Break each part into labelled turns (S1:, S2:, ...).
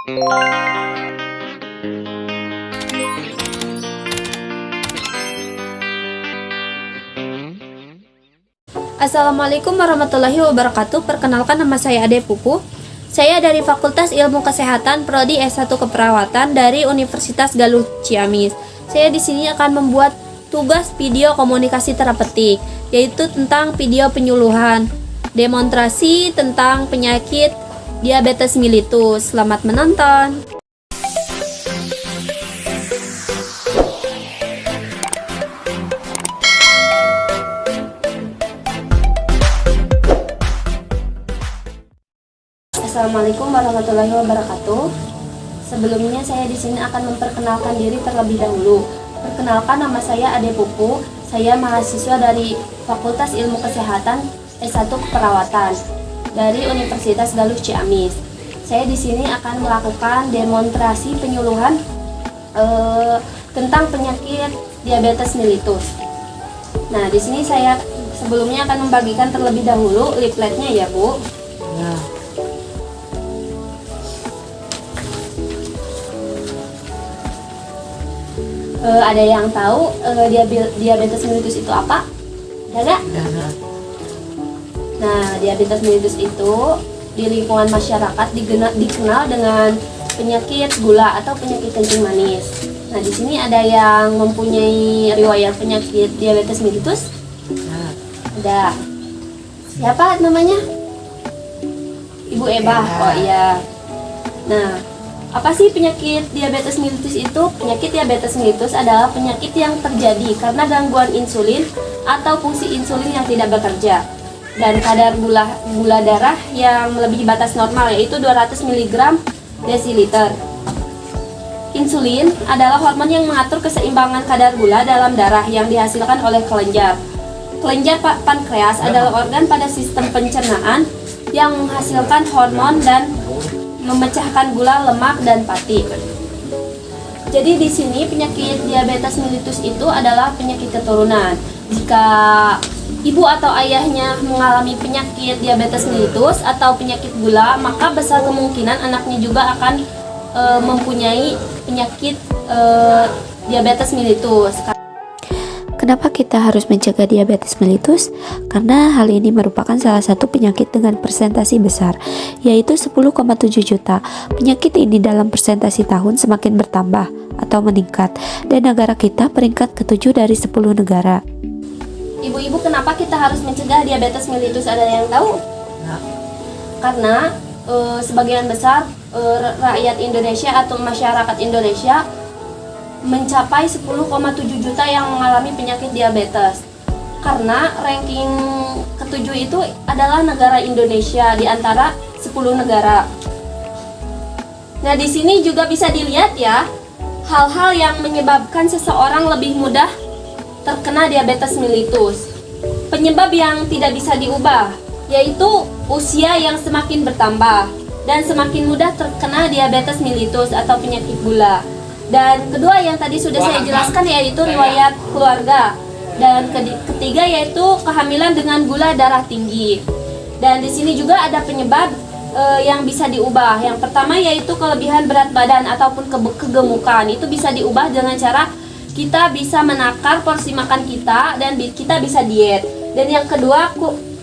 S1: Assalamualaikum warahmatullahi wabarakatuh. Perkenalkan, nama saya Ade Pupu. Saya dari Fakultas Ilmu Kesehatan Prodi S1 Keperawatan dari Universitas Galuh Ciamis. Saya di sini akan membuat tugas video komunikasi terapeutik, yaitu tentang video penyuluhan, demonstrasi tentang penyakit diabetes mellitus. Selamat menonton. Assalamualaikum warahmatullahi wabarakatuh. Sebelumnya saya di sini akan memperkenalkan diri terlebih dahulu. Perkenalkan, nama saya Ade Pupu. Saya mahasiswa dari Fakultas Ilmu Kesehatan S1 Keperawatan dari Universitas Galuh Ciamis. Saya di sini akan melakukan demonstrasi penyuluhan tentang penyakit diabetes mellitus. Nah, di sini saya sebelumnya akan membagikan terlebih dahulu leafletnya ya, Bu.
S2: Ya.
S1: Ada yang tahu diabetes mellitus itu apa? Ada? Nah, diabetes mellitus itu di lingkungan masyarakat dikenal dengan penyakit gula atau penyakit kencing manis. Nah, di sini ada yang mempunyai riwayat penyakit diabetes mellitus? Ada. Siapa namanya? Ibu Eba. Oh iya. Nah, apa sih penyakit diabetes mellitus itu? Penyakit diabetes mellitus adalah penyakit yang terjadi karena gangguan insulin atau fungsi insulin yang tidak bekerja dan kadar gula darah yang melebihi batas normal, yaitu 200 mg desiliter. Insulin adalah hormon yang mengatur keseimbangan kadar gula dalam darah yang dihasilkan oleh kelenjar. Kelenjar pankreas adalah organ pada sistem pencernaan yang menghasilkan hormon dan memecahkan gula, lemak, dan pati. Jadi di sini penyakit diabetes mellitus itu adalah penyakit keturunan. Jika ibu atau ayahnya mengalami penyakit diabetes mellitus atau penyakit gula, maka besar kemungkinan anaknya juga akan mempunyai penyakit diabetes mellitus.
S3: Kenapa kita harus mencegah diabetes mellitus? Karena hal ini merupakan salah satu penyakit dengan persentase besar, yaitu 10,7 juta. Penyakit ini dalam persentase tahun semakin bertambah atau meningkat, dan negara kita peringkat ke-7 dari 10 negara.
S1: Ibu-ibu, kenapa kita harus mencegah diabetes mellitus? Ada yang tahu?
S2: Ya.
S1: Karena sebagian besar rakyat Indonesia atau masyarakat Indonesia mencapai 10,7 juta yang mengalami penyakit diabetes. Karena ranking ke-7 itu adalah negara Indonesia di antara 10 negara. Nah, di sini juga bisa dilihat ya, hal-hal yang menyebabkan seseorang lebih mudah terkena diabetes mellitus. Penyebab yang tidak bisa diubah, yaitu usia yang semakin bertambah dan semakin mudah terkena diabetes mellitus atau penyakit gula. Dan kedua yang tadi sudah saya jelaskan, yaitu riwayat keluarga. Dan ketiga yaitu kehamilan dengan gula darah tinggi. Dan di sini juga ada penyebab yang bisa diubah. Yang pertama yaitu kelebihan berat badan ataupun kegemukan. Itu bisa diubah dengan cara kita bisa menakar porsi makan kita dan kita bisa diet. Dan yang kedua,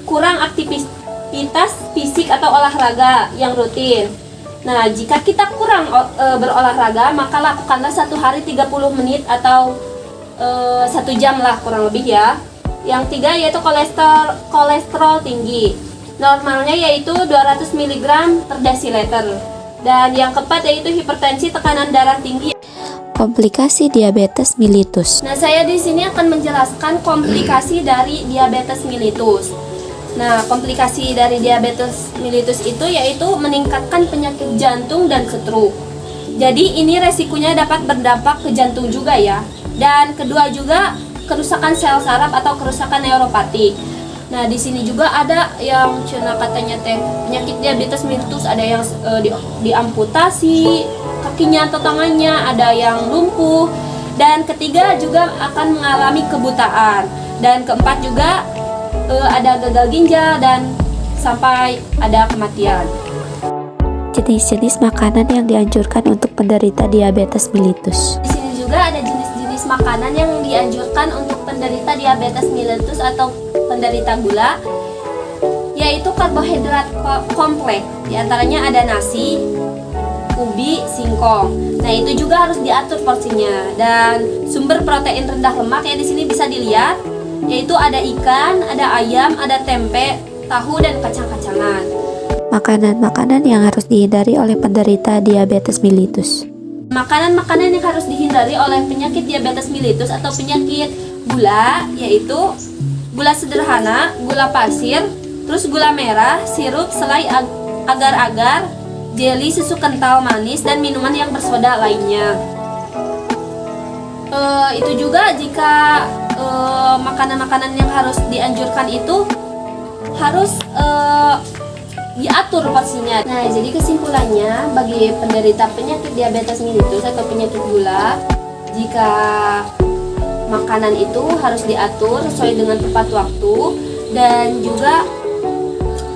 S1: kurang aktivitas fisik atau olahraga yang rutin. Nah, jika kita kurang berolahraga, maka lakukanlah satu hari 30 menit atau 1 jam lah kurang lebih ya. Yang tiga yaitu kolesterol tinggi. Normalnya yaitu 200 mg per desiliter. Dan yang keempat yaitu hipertensi, tekanan darah tinggi.
S3: Komplikasi diabetes mellitus.
S1: Nah, saya di sini akan menjelaskan komplikasi dari diabetes mellitus. Nah, komplikasi dari diabetes mellitus itu yaitu meningkatkan penyakit jantung dan stroke. Jadi ini resikonya dapat berdampak ke jantung juga ya. Dan kedua juga kerusakan sel saraf atau kerusakan neuropatik. Nah, di sini juga ada yang cina katanya penyakit diabetes mellitus, ada yang diamputasi kakinya atau tangannya, ada yang lumpuh. Dan ketiga juga akan mengalami kebutaan. Dan keempat juga ada gagal ginjal dan sampai ada kematian.
S3: jenis-jenis makanan yang dianjurkan untuk penderita diabetes mellitus.
S1: Di sini juga ada jenis-jenis makanan yang dianjurkan untuk penderita diabetes mellitus atau penderita gula, yaitu karbohidrat kompleks. Di antaranya ada nasi, ubi, singkong. Nah, itu juga harus diatur porsinya. Dan sumber protein rendah lemak yang di sini bisa dilihat, yaitu ada ikan, ada ayam, ada tempe, tahu, dan kacang-kacangan.
S3: Makanan-makanan yang harus dihindari oleh penderita diabetes mellitus.
S1: Makanan-makanan yang harus dihindari oleh penyakit diabetes mellitus atau penyakit gula, yaitu gula sederhana, gula pasir, terus gula merah, sirup, selai agar-agar, jeli, susu kental manis, dan minuman yang bersoda lainnya. Itu juga jika makanan-makanan yang harus dianjurkan itu harus diatur porsinya. Nah, jadi kesimpulannya bagi penderita penyakit diabetes mellitus atau penyakit gula, jika makanan itu harus diatur sesuai dengan tepat waktu, dan juga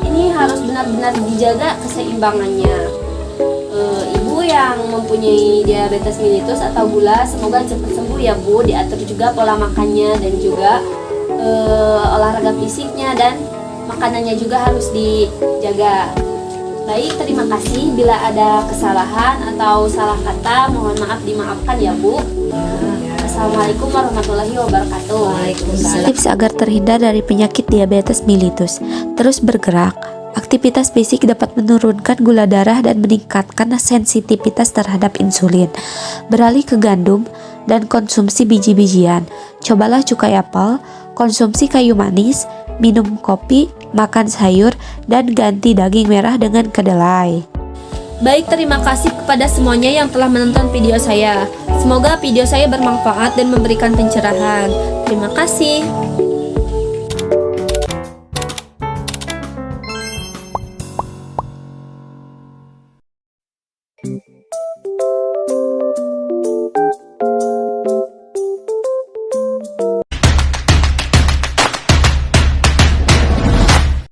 S1: ini harus benar-benar dijaga keseimbangannya. Ibu yang mempunyai diabetes mellitus atau gula, semoga cepat sembuh ya Bu. Diatur juga pola makannya dan juga olahraga fisiknya, dan makanannya juga harus dijaga. Baik, terima kasih. Bila ada kesalahan atau salah kata, mohon maaf dimaafkan ya Bu. Assalamualaikum warahmatullahi wabarakatuh.
S3: Tips agar terhindar dari penyakit diabetes mellitus: terus bergerak. Aktivitas fisik dapat menurunkan gula darah dan meningkatkan sensitivitas terhadap insulin. Beralih ke gandum dan konsumsi biji-bijian. Cobalah cukai apel, konsumsi kayu manis, minum kopi, makan sayur, dan ganti daging merah dengan kedelai.
S1: Baik, terima kasih kepada semuanya yang telah menonton video saya. Semoga video saya bermanfaat dan memberikan pencerahan. Terima kasih.